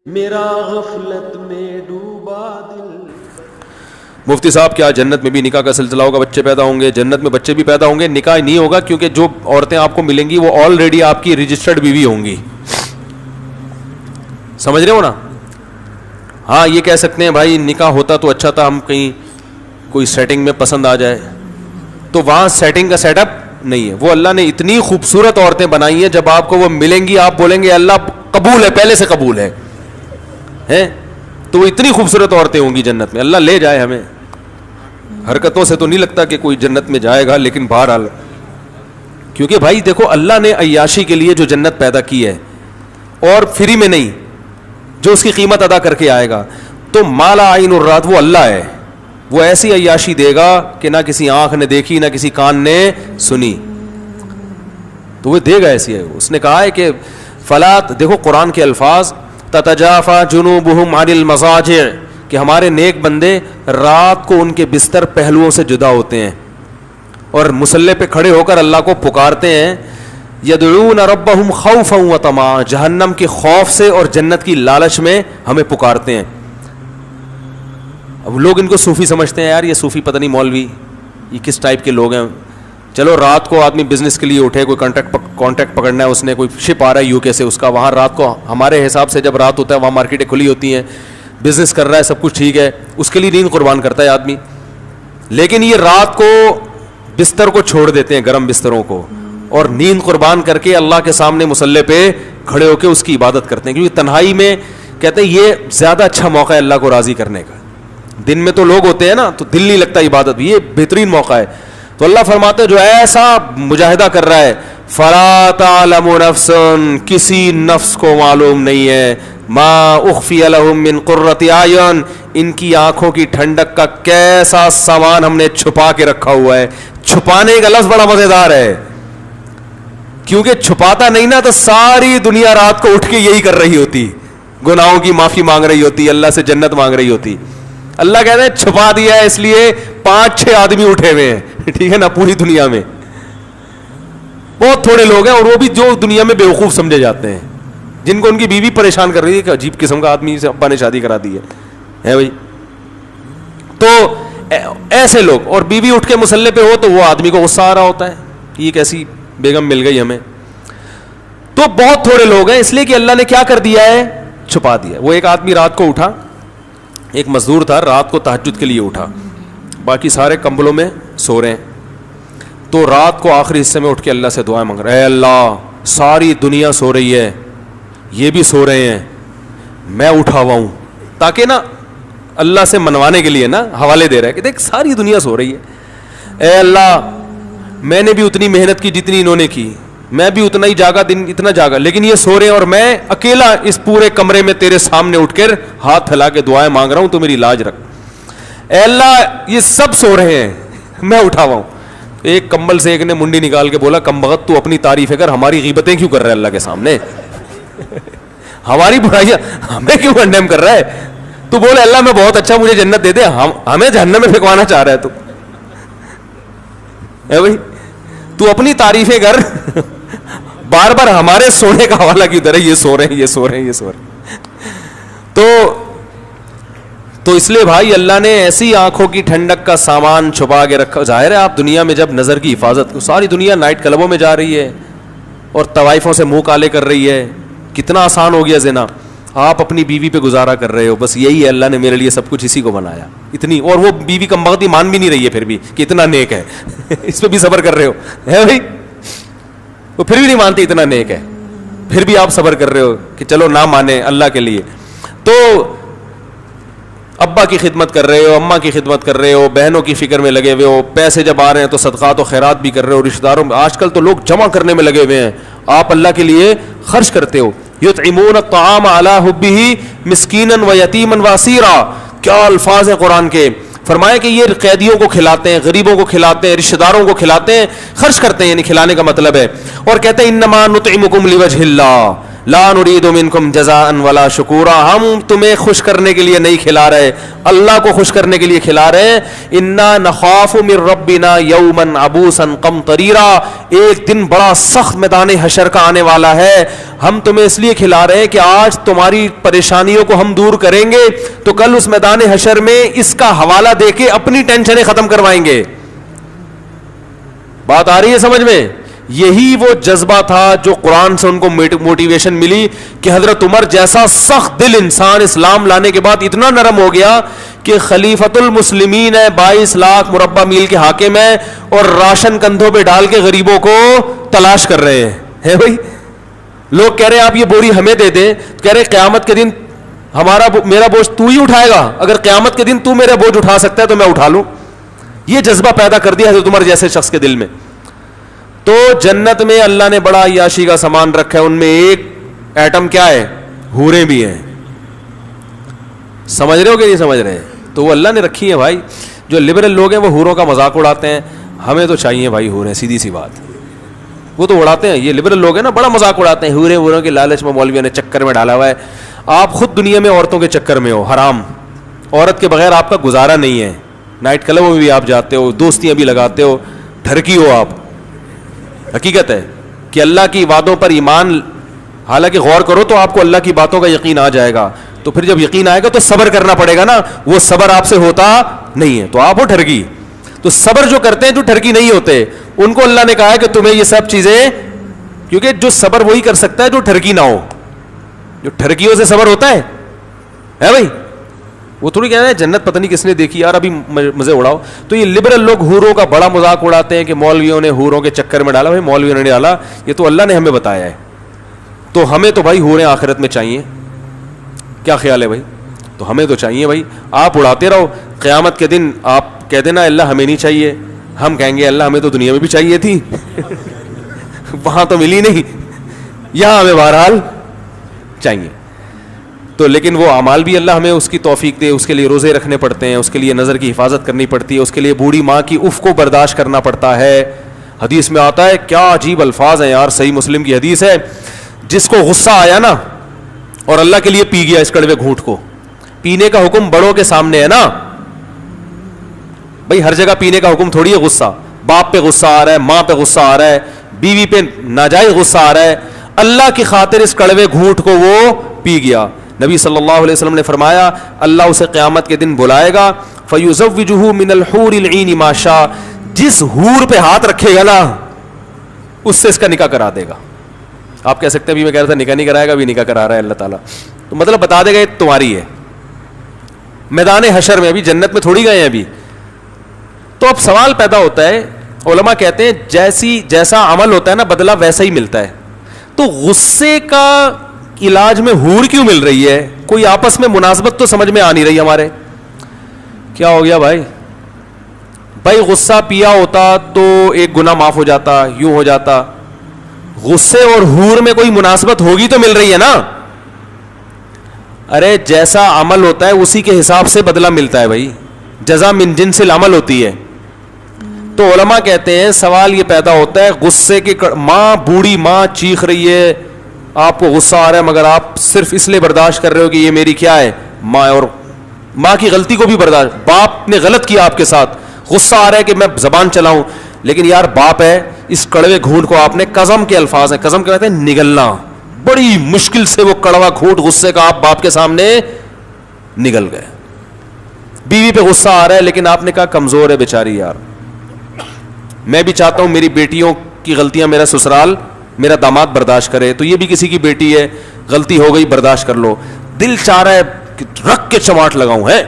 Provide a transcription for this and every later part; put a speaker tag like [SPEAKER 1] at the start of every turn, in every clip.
[SPEAKER 1] میرا غفلت میں ڈوبا دل.
[SPEAKER 2] مفتی صاحب کیا جنت میں بھی نکاح کا سلسلہ ہوگا, بچے پیدا ہوں گے؟ جنت میں بچے بھی پیدا ہوں گے, نکاح نہیں ہوگا, کیونکہ جو عورتیں آپ کو ملیں گی وہ آلریڈی آپ کی رجسٹرڈ بیوی ہوں گی. سمجھ رہے ہو نا؟ ہاں یہ کہہ سکتے ہیں بھائی نکاح ہوتا تو اچھا تھا, ہم کہیں کوئی سیٹنگ میں پسند آ جائے, تو وہاں سیٹنگ کا سیٹ اپ نہیں ہے. وہ اللہ نے اتنی خوبصورت عورتیں بنائی ہیں, جب آپ کو وہ ملیں گی آپ بولیں گے اللہ قبول ہے, پہلے سے قبول ہے. تو وہ اتنی خوبصورت عورتیں ہوں گی جنت میں. اللہ لے جائے ہمیں. حرکتوں سے تو نہیں لگتا کہ کوئی جنت میں جائے گا, لیکن بہرحال کیونکہ بھائی دیکھو اللہ نے عیاشی کے لیے جو جنت پیدا کی ہے, اور فری میں نہیں, جو اس کی قیمت ادا کر کے آئے گا, تو مالا عین الرات وہ اللہ ہے. وہ ایسی عیاشی دے گا کہ نہ کسی آنکھ نے دیکھی نہ کسی کان نے سنی, تو وہ دے گا ایسی ہے. اس نے کہا ہے کہ فلات, دیکھو قرآن کے الفاظ, تتجافا جنوبہم عن المضاجع, کہ ہمارے نیک بندے رات کو ان کے بستر پہلوؤں سے جدا ہوتے ہیں اور مصلی پہ کھڑے ہو کر اللہ کو پکارتے ہیں. یدعون ربہم خوفا وطمعا, جہنم کے خوف سے اور جنت کی لالچ میں ہمیں پکارتے ہیں. اب لوگ ان کو صوفی سمجھتے ہیں, یار یہ صوفی پتہ نہیں مولوی یہ کس ٹائپ کے لوگ ہیں. چلو رات کو آدمی بزنس کے لیے اٹھے, کوئی کانٹیکٹ پکڑنا ہے, اس نے کوئی شپ آ رہا ہے یو کے سے, اس کا وہاں رات کو, ہمارے حساب سے جب رات ہوتا ہے وہاں مارکیٹیں کھلی ہوتی ہیں, بزنس کر رہا ہے, سب کچھ ٹھیک ہے, اس کے لیے نیند قربان کرتا ہے آدمی. لیکن یہ رات کو بستر کو چھوڑ دیتے ہیں, گرم بستروں کو, اور نیند قربان کر کے اللہ کے سامنے مصلی پہ کھڑے ہو کے اس کی عبادت کرتے ہیں, کیونکہ تنہائی میں کہتے ہیں یہ زیادہ اچھا موقع ہے اللہ کو راضی کرنے کا. دن میں تو لوگ ہوتے ہیں نا تو دل نہیں لگتا عبادت بھی, یہ بہترین موقع ہے. تو اللہ فرماتے ہیں جو ایسا مجاہدہ کر رہا ہے, فلا تعلم نفس, کسی نفس کو معلوم نہیں ہے, ما اخفی لهم من قرۃ اعین, ان کی آنکھوں کی ٹھنڈک کا کیسا سامان ہم نے چھپا کے رکھا ہوا ہے. چھپانے کا لفظ بڑا مزیدار ہے, کیونکہ چھپاتا نہیں نا تو ساری دنیا رات کو اٹھ کے یہی کر رہی ہوتی, گناہوں کی معافی مانگ رہی ہوتی, اللہ سے جنت مانگ رہی ہوتی. اللہ کہتے ہیں چھپا دیا ہے, اس لیے 5-6 آدمی اٹھے ہوئے ہیں, ٹھیک ہے نا, پوری دنیا میں بہت تھوڑے لوگ ہیں, اور وہ بھی جو دنیا میں بیوقوف سمجھے جاتے ہیں, جن کو ان کی بیوی پریشان کر رہی ہے کہ عجیب قسم کا آدمی سے ابا نے شادی کرا دی ہے بھائی. تو ایسے لوگ, اور بیوی اٹھ کے مصلی پہ ہو تو وہ آدمی کو غصہ آ رہا ہوتا ہے, یہ کیسی بیگم مل گئی ہمیں. تو بہت تھوڑے لوگ ہیں, اس لیے کہ اللہ نے کیا کر دیا ہے, چھپا دیا. وہ ایک آدمی رات کو اٹھا, ایک مزدور تھا, رات کو تہجد کے لیے اٹھا, باقی سارے کمبلوں میں سو رہے ہیں, تو رات کو آخری حصے میں اٹھ کے اللہ سے دعائیں مانگ رہے, اے اللہ ساری دنیا سو رہی ہے, یہ بھی سو رہے ہیں, میں اٹھا ہوا ہوں, تاکہ نا اللہ سے منوانے کے لیے نا حوالے دے رہا ہے کہ دیکھ ساری دنیا سو رہی ہے, اے اللہ میں نے بھی اتنی محنت کی جتنی انہوں نے کی, میں بھی اتنا ہی جاگا, دن اتنا جاگا, لیکن یہ سو رہے ہیں, اور میں اکیلا اس پورے کمرے میں تیرے سامنے اٹھ کر ہاتھ پھیلا کے دعائیں مانگ رہا ہوں, تو میری لاج رکھ. اے اللہ یہ سب سو رہے ہیں, میں اٹھا ہوا ہوں. ایک کمبل سے ایک نے منڈی نکال کے بولا, کم بخت تو اپنی تعریفیں کر, ہماری غیبتیں کیوں کر رہا ہے اللہ کے سامنے, ہماری برائیاں ہمیں کیوں کنڈیم کر رہا ہے, تو بولے اللہ میں بہت اچھا, مجھے جنت دے دے, ہمیں جہنم میں پھینکوانا چاہ رہا ہے تو بھائی, تو اپنی تعریفیں کر, بار بار ہمارے سونے کا حوالہ کیوں دے رہے, یہ سو رہے ہیں, یہ سو رہے ہیں, یہ سو رہے ہیں. تو اس لیے بھائی اللہ نے ایسی آنکھوں کی ٹھنڈک کا سامان چھپا کے رکھا. ظاہر ہے آپ دنیا میں جب نظر کی حفاظت, ساری دنیا نائٹ کلبوں میں جا رہی ہے اور طوائفوں سے منہ کالے کر رہی ہے, کتنا آسان ہو گیا زنا, آپ اپنی بیوی پہ گزارا کر رہے ہو, بس یہی ہے, اللہ نے میرے لیے سب کچھ اسی کو بنایا اتنی, اور وہ بیوی کم بخت مان بھی نہیں رہی ہے پھر بھی کہ اتنا نیک ہے اس پہ بھی صبر کر رہے ہو, ہے بھائی, وہ پھر بھی نہیں مانتی اتنا نیک ہے, پھر بھی آپ صبر کر رہے ہو کہ چلو نہ مانے اللہ کے لیے. تو ابا کی خدمت کر رہے ہو, اماں کی خدمت کر رہے ہو, بہنوں کی فکر میں لگے ہوئے ہو, پیسے جب آ رہے ہیں تو صدقات و خیرات بھی کر رہے ہو, رشتہ داروں میں آج کل تو لوگ جمع کرنے میں لگے ہوئے ہیں, آپ اللہ کے لیے خرچ کرتے ہو. یطعمون الطعام علی حبہ مسکینا و یتیما و اسیرا, کیا الفاظ ہیں قرآن کے. فرمایا کہ یہ قیدیوں کو کھلاتے ہیں, غریبوں کو کھلاتے ہیں, رشتہ داروں کو کھلاتے ہیں, خرچ کرتے ہیں, یعنی کھلانے کا مطلب ہے. اور کہتے ہیں انما نطعمکم لوجہ اللہ لا نريد منکم جزاء ولا شکورا, ہم تمہیں خوش کرنے کے لیے نہیں کھلا رہے, اللہ کو خوش کرنے کے لیے کھلا رہے ہیں. انا نخاف من ربنا یوما عبوسا قمطریرا, ایک دن بڑا سخت میدان حشر کا آنے والا ہے, ہم تمہیں اس لیے کھلا رہے ہیں کہ آج تمہاری پریشانیوں کو ہم دور کریں گے تو کل اس میدان حشر میں اس کا حوالہ دے کے اپنی ٹینشنیں ختم کروائیں گے. بات آ رہی ہے سمجھ میں؟ یہی وہ جذبہ تھا جو قرآن سے ان کو موٹیویشن ملی کہ حضرت عمر جیسا سخت دل انسان اسلام لانے کے بعد اتنا نرم ہو گیا کہ خلیفۃ المسلمین ہے, 22 لاکھ مربع میل کے حاکم ہیں, اور راشن کندھوں پہ ڈال کے غریبوں کو تلاش کر رہے ہیں. بھائی لوگ کہہ رہے ہیں آپ یہ بوری ہمیں دے دیں, کہہ رہے قیامت کے دن میرا بوجھ تو ہی اٹھائے گا, اگر قیامت کے دن تو میرا بوجھ اٹھا سکتا ہے تو میں اٹھا لوں. یہ جذبہ پیدا کر دیا حضرت عمر جیسے شخص کے دل میں. تو جنت میں اللہ نے بڑا عیاشی کا سامان رکھا ہے, ان میں ایک ایٹم کیا ہے, حوریں بھی ہیں. سمجھ رہے ہو کہ نہیں سمجھ رہے؟ تو وہ اللہ نے رکھی ہیں بھائی. جو لبرل لوگ ہیں وہ حوروں کا مذاق اڑاتے ہیں, ہمیں تو چاہیے بھائی حوریں, سیدھی سی بات. وہ تو اڑاتے ہیں, یہ لبرل لوگ ہیں نا, بڑا مذاق اڑاتے ہیں, حوروں کے لالچ میں مولویوں نے چکر میں ڈالا ہوا ہے. آپ خود دنیا میں عورتوں کے چکر میں ہو, حرام. عورت کے بغیر آپ کا گزارا نہیں ہے. نائٹ کلبوں میں بھی آپ جاتے ہو, دوستیاں بھی لگاتے ہو, ڈھرکی ہو آپ. حقیقت ہے کہ اللہ کی وعدوں پر ایمان, حالانکہ غور کرو تو آپ کو اللہ کی باتوں کا یقین آ جائے گا, تو پھر جب یقین آئے گا تو صبر کرنا پڑے گا نا, وہ صبر آپ سے ہوتا نہیں ہے, تو آپ ہو ٹھرکی. تو صبر جو کرتے ہیں جو ٹھرکی نہیں ہوتے, ان کو اللہ نے کہا ہے کہ تمہیں یہ سب چیزیں, کیونکہ جو صبر وہی کر سکتا ہے جو ٹھرکی نہ ہو. جو ٹھرکیوں سے صبر ہوتا ہے بھائی, وہ تھوڑی کہنا ہے جنت پتہ نہیں کس نے دیکھی یار, ابھی مزے اڑاؤ. تو یہ لبرل لوگ حوروں کا بڑا مذاق اڑاتے ہیں کہ مولویوں نے حوروں کے چکر میں ڈالا. بھائی مولویوں نے ڈالا, یہ تو اللہ نے ہمیں بتایا ہے. تو ہمیں تو بھائی حوریں آخرت میں چاہیے. کیا خیال ہے بھائی؟ تو ہمیں تو چاہیے بھائی. آپ اڑاتے رہو, قیامت کے دن آپ کہہ دینا اللہ ہمیں نہیں چاہیے, ہم کہیں گے اللہ ہمیں تو دنیا میں بھی چاہیے تھی وہاں تو ملی نہیں, یہاں ہمیں بہرحال چاہیے. تو لیکن وہ اعمال بھی اللہ ہمیں اس کی توفیق دے, اس کے لیے روزے رکھنے پڑتے ہیں, اس کے لیے نظر کی حفاظت کرنی پڑتی ہے, اس کے لیے بوڑھی ماں کی اف کو برداشت کرنا پڑتا ہے. حدیث میں آتا ہے, کیا عجیب الفاظ ہیں یار, صحیح مسلم کی حدیث ہے, جس کو غصہ آیا نا اور اللہ کے لیے پی گیا اس کڑوے گھونٹ کو. پینے کا حکم بڑوں کے سامنے ہے نا بھائی, ہر جگہ پینے کا حکم تھوڑی ہے. غصہ باپ پہ غصہ آ رہا ہے, ماں پہ غصہ آ رہا ہے, بیوی پہ ناجائز غصہ آ رہا ہے, اللہ کی خاطر اس کڑوے گھونٹ کو وہ پی گیا. نبی صلی اللہ علیہ وسلم نے فرمایا اللہ اسے قیامت کے دن بلائے گا, فَيُزَوِّجُهُ مِنَ الْحُورِ الْعِينِ مَا شَاءَ, جس حور پہ ہاتھ رکھے گا نا اس سے اس کا نکاح کرا دے گا. آپ کہہ سکتے ہیں بھی میں کہہ رہا تھا نکاح نہیں کرائے گا, بھی نکاح کرا رہا ہے اللہ تعالیٰ, تو مطلب بتا دے گا یہ تمہاری ہے. میدان حشر میں, ابھی جنت میں تھوڑی گئے ہیں ابھی. تو اب سوال پیدا ہوتا ہے, علماء کہتے ہیں جیسا عمل ہوتا ہے نا بدلہ ویسا ہی ملتا ہے. تو غصے کا علاج میں حور کیوں مل رہی ہے؟ کوئی آپس میں مناسبت تو سمجھ میں آ نہیں رہی ہمارے. کیا ہو گیا بھائی؟ بھائی غصہ پیا ہوتا تو ایک گناہ معاف ہو جاتا, یوں ہو جاتا. غصے اور حور میں کوئی مناسبت ہوگی تو مل رہی ہے نا. ارے جیسا عمل ہوتا ہے اسی کے حساب سے بدلہ ملتا ہے بھائی, جزا من جنس العمل ہوتی ہے. تو علماء کہتے ہیں سوال یہ پیدا ہوتا ہے, غصے کی ماں, بوڑھی ماں چیخ رہی ہے, آپ کو غصہ آ رہا ہے مگر آپ صرف اس لیے برداشت کر رہے ہو کہ یہ میری کیا ہے ماں, اور ماں کی غلطی کو بھی برداشت, باپ نے غلط کیا آپ کے ساتھ, غصہ آ رہا ہے کہ میں زبان چلاؤں, لیکن یار باپ ہے, اس کڑوے گھونٹ کو آپ نے, قزم کے الفاظ ہیں, قزم کہتے ہیں نگلنا, بڑی مشکل سے وہ کڑوا گھونٹ غصے کا آپ باپ کے سامنے نگل گئے. بیوی پہ غصہ آ رہا ہے لیکن آپ نے کہا کمزور ہے بیچاری یار, میں بھی چاہتا ہوں میری بیٹیوں کی غلطیاں میرا سسرال, میرا داماد برداشت کرے, تو یہ بھی کسی کی بیٹی ہے, غلطی ہو گئی برداشت کر لو. دل چاہ رہا ہے کہ رکھ کے چماٹ لگاؤں, ہے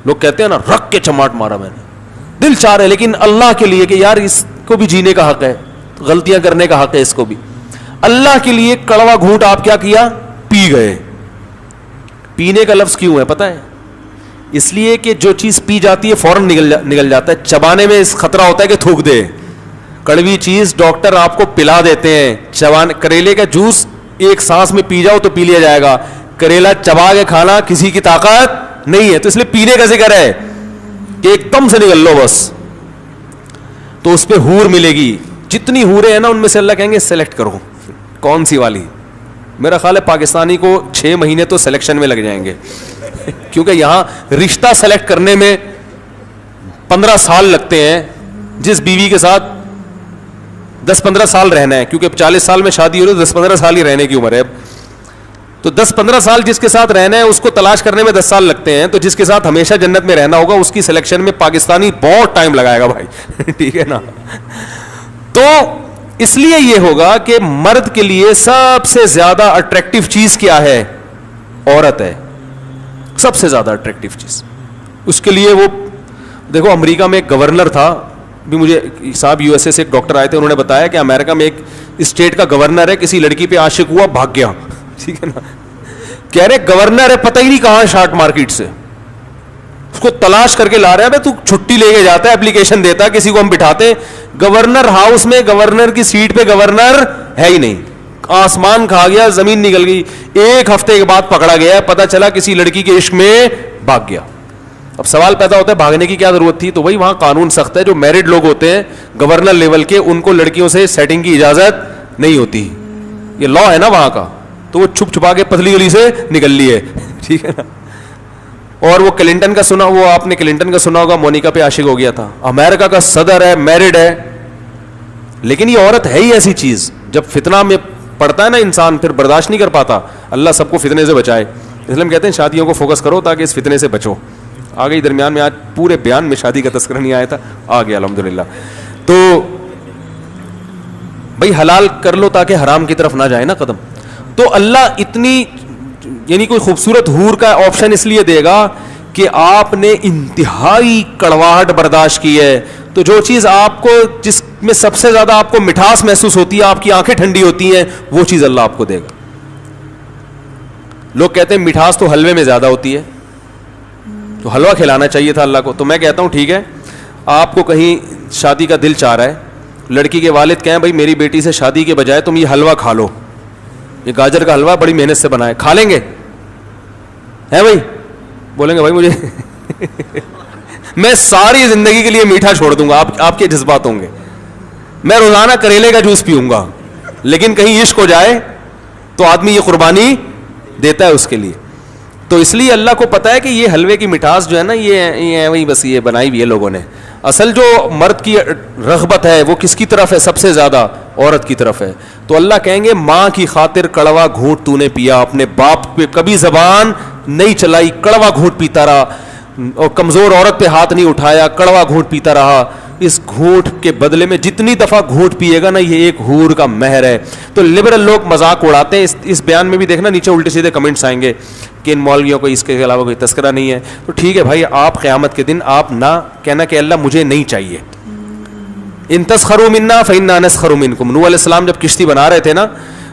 [SPEAKER 2] لوگ کہتے ہیں نا رکھ کے چماٹ مارا میں نے, دل چاہ رہا ہے, لیکن اللہ کے لیے کہ یار اس کو بھی جینے کا حق ہے, غلطیاں کرنے کا حق ہے اس کو بھی. اللہ کے لیے کڑوا گھونٹ آپ کیا کیا, پی گئے. پینے کا لفظ کیوں ہے پتہ ہے؟ اس لیے کہ جو چیز پی جاتی ہے فوراً نگل جاتا ہے, چبانے میں اس خطرہ ہوتا ہے کہ تھوک دے. کڑوی چیز ڈاکٹر آپ کو پلا دیتے ہیں, کریلے کا جوس ایک سانس میں پی جاؤ تو پی لیا جائے گا, کریلا چبا کے کھانا کسی کی طاقت نہیں ہے, تو اس لیے پینے کا ذکر ہے کہ ایک دم سے نگل لو بس. تو اس پہ حور ملے گی, جتنی حوریں ہیں نا ان میں سے اللہ کہیں گے سلیکٹ کرو کون سی والی. میرا خیال ہے پاکستانی کو 6 مہینے تو سلیکشن میں لگ جائیں گے کیونکہ یہاں رشتہ سلیکٹ کرنے میں 15 سال لگتے ہیں. جس بیوی کے ساتھ 10-15 سال رہنا ہے, کیونکہ 40 سال میں شادی ہو رہی ہے, 10-15 سال ہی رہنے کی عمر ہے اب, تو 10-15 سال جس کے ساتھ رہنا ہے اس کو تلاش کرنے میں 10 سال لگتے ہیں. تو جس کے ساتھ ہمیشہ جنت میں رہنا ہوگا اس کی سلیکشن میں پاکستانی بہت ٹائم لگائے گا بھائی ٹھیک ہے نا. تو اس لیے یہ ہوگا کہ مرد کے لیے سب سے زیادہ اٹریکٹیو چیز کیا ہے؟ عورت ہے, سب سے زیادہ اٹریکٹیو چیز. اس کے لیے وہ دیکھو, امریکہ میں ایک گورنر تھا, بھی مجھے صاحب یو ایس اے سے ایک ڈاکٹر آئے تھے, انہوں نے بتایا کہ امریکہ میں ایک اسٹیٹ کا گورنر ہے, کسی لڑکی پہ عاشق ہوا, بھاگ گیا, ٹھیک ہے نا. کہہ رہے گورنر ہے, پتہ ہی نہیں کہاں شارٹ مارکیٹ سے, اس کو تلاش کر کے لا رہے ہیں. تو چھٹی لے کے جاتا ہے, اپلیکیشن دیتا ہے, کسی کو ہم بٹھاتے, گورنر ہاؤس میں گورنر کی سیٹ پہ گورنر ہے ہی نہیں, آسمان کھا گیا, زمین نکل گئی. 1 ہفتے کے بعد پکڑا گیا, پتا چلا کسی لڑکی کے عشق میں بھاگ گیا. اب سوال پیدا ہوتا ہے بھاگنے کی کیا ضرورت تھی؟ تو وہی وہاں قانون سخت ہے, جو میرڈ لوگ ہوتے ہیں گورنر لیول کے, ان کو لڑکیوں سے سیٹنگ کی اجازت نہیں ہوتی, یہ لا ہے نا وہاں کا. تو وہ چھپ چھپا کے پتلی گلی سے نکل لی ہے, ٹھیک ہے نا. اور وہ کلنٹن کا سنا, وہ آپ نے کلنٹن کا سنا ہوگا, مونیکا پہ عاشق ہو گیا تھا, امریکہ کا صدر ہے, میرڈ ہے, لیکن یہ عورت ہے ہی ایسی چیز, جب فتنہ میں پڑتا ہے نا انسان پھر برداشت نہیں کر پاتا. اللہ سب کو فتنے سے بچائے, اس لیے ہم کہتے ہیں شادیوں کو فوکس کرو تاکہ اس فتنے سے بچو. آ گئی درمیان میں, آج پورے بیان میں شادی کا تذکرہ نہیں آیا تھا, آ گیا الحمدللہ. تو بھائی حلال کر لو تاکہ حرام کی طرف نہ جائے نا قدم. تو اللہ اتنی یعنی کوئی خوبصورت حور کا آپشن اس لیے دے گا کہ آپ نے انتہائی کڑواہٹ برداشت کی ہے. تو جو چیز آپ کو, جس میں سب سے زیادہ آپ کو مٹھاس محسوس ہوتی ہے, آپ کی آنکھیں ٹھنڈی ہوتی ہیں, وہ چیز اللہ آپ کو دے گا. لوگ کہتے ہیں مٹھاس تو حلوے میں زیادہ ہوتی ہے, تو حلوہ کھلانا چاہیے تھا اللہ کو. تو میں کہتا ہوں ٹھیک ہے, آپ کو کہیں شادی کا دل چاہ رہا ہے, لڑکی کے والد کہیں بھائی میری بیٹی سے شادی کے بجائے تم یہ حلوہ کھا لو, یہ گاجر کا حلوہ بڑی محنت سے بنا ہے, کھا لیں گے؟ ہے بھائی؟ بولیں گے بھائی مجھے میں ساری زندگی کے لیے میٹھا چھوڑ دوں گا, آپ کے جذبات ہوں گے, میں روزانہ کریلے کا جوس پیوں گا, لیکن کہیں عشق ہو جائے تو آدمی یہ قربانی دیتا ہے اس کے لیے. تو اس لیے اللہ کو پتا ہے کہ یہ حلوے کی مٹھاس جو ہے نا, یہ وہی بس یہ بنائی ہوئی ہے لوگوں نے. اصل جو مرد کی رغبت ہے وہ کس کی طرف ہے؟ سب سے زیادہ عورت کی طرف ہے. تو اللہ کہیں گے ماں کی خاطر کڑوا گھونٹ تو نے پیا, اپنے باپ پہ کبھی زبان نہیں چلائی, کڑوا گھونٹ پیتا رہا, اور کمزور عورت پہ ہاتھ نہیں اٹھایا, کڑوا گھونٹ پیتا رہا. اس گھونٹ کے بدلے میں جتنی دفعہ گھونٹ پیے گا نا, یہ ایک حور کا مہر ہے. تو لبرل لوگ مذاق اڑاتے ہیں. اس بیان میں بھی دیکھنا نیچے الٹے سیدھے کمنٹس آئیں گے کہ ان مولویوں کو اس کے علاوہ کوئی تذکرہ نہیں ہے. تو ٹھیک ہے بھائی, آپ قیامت کے دن آپ نہ کہنا کہ اللہ مجھے نہیں چاہیے. ان تسخروا منا فإنا نسخر منکم. نوح علیہ السلام جب کشتی بنا رہے تھے نا,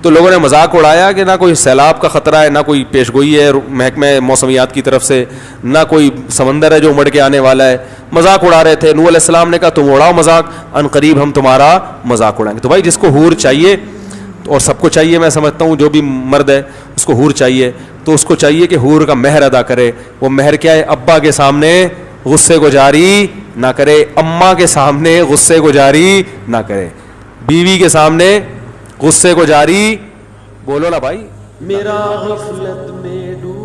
[SPEAKER 2] تو لوگوں نے مذاق اڑایا کہ نہ کوئی سیلاب کا خطرہ ہے, نہ کوئی پیشگوئی ہے محکمہ موسمیات کی طرف سے, نہ کوئی سمندر ہے جو امڑ کے آنے والا ہے. مذاق اڑا رہے تھے. نوح علیہ السلام نے کہا تم اڑاؤ مذاق, ان قریب ہم تمہارا مذاق اڑائیں گے. تو بھائی جس کو حور چاہیے, اور سب کو چاہیے, میں سمجھتا ہوں جو بھی مرد ہے اس کو حور چاہیے, تو اس کو چاہیے کہ حور کا مہر ادا کرے. وہ مہر کیا ہے؟ ابا کے سامنے غصے کو جاری نہ کرے, اماں کے سامنے غصے کو جاری نہ کرے, بیوی کے سامنے غصے کو جاری, بولو نا بھائی.
[SPEAKER 1] میرا غفلت میں ڈوب